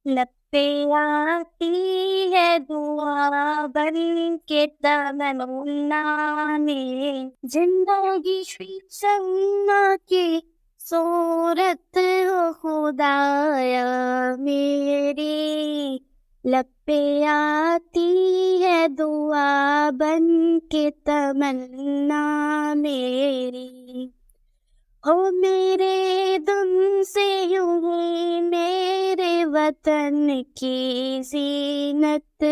لب پہ آتی ہے دعا بن کے تمنا میں، زندگی شمع کی صورت ہو خدایا میری، لب پہ آتی ہے دعا بن کے تمنا میری، ہو میرے دم سے یوں ہی میرے وطن کی زینت،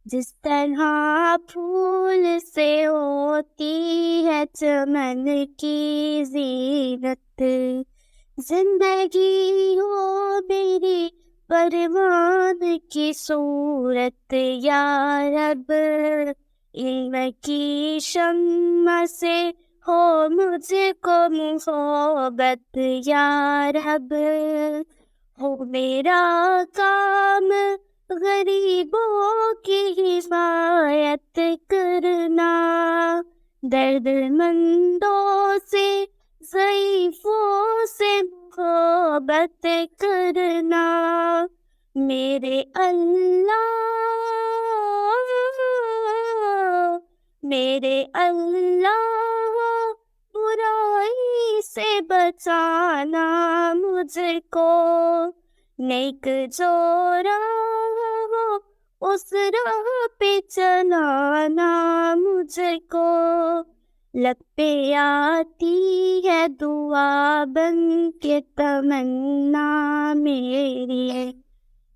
جس طرح پھول سے ہوتی ہے چمن کی زینت، زندگی ہو میری پروان کی صورت یا رب، علم کی شمع سے ہو مجھ کو محبت یا رب، ہو میرا کام غریبوں کی حمایت کرنا، درد مندوں سے ضعیفوں سے محبت کرنا، میرے اللہ میرے اللہ، برائی سے بچانا مجھ کو، نیک جو راہ ہو اس راہ پہ چلانا مجھ کو، لب پہ آتی ہے دعا بن کے تمنا میری،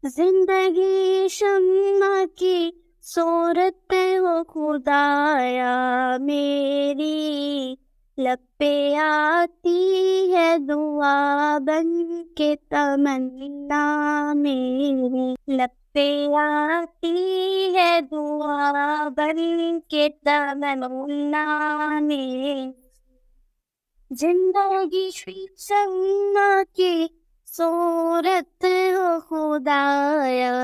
زندگی شمع کی صورت ہو خدایا میری، لب پہ آتی ہے دعا بن کے تمنا میری، لب پہ آتی ہے دعا بن کے تمنا میری، زندگی شمع کی صورت ہو خدایا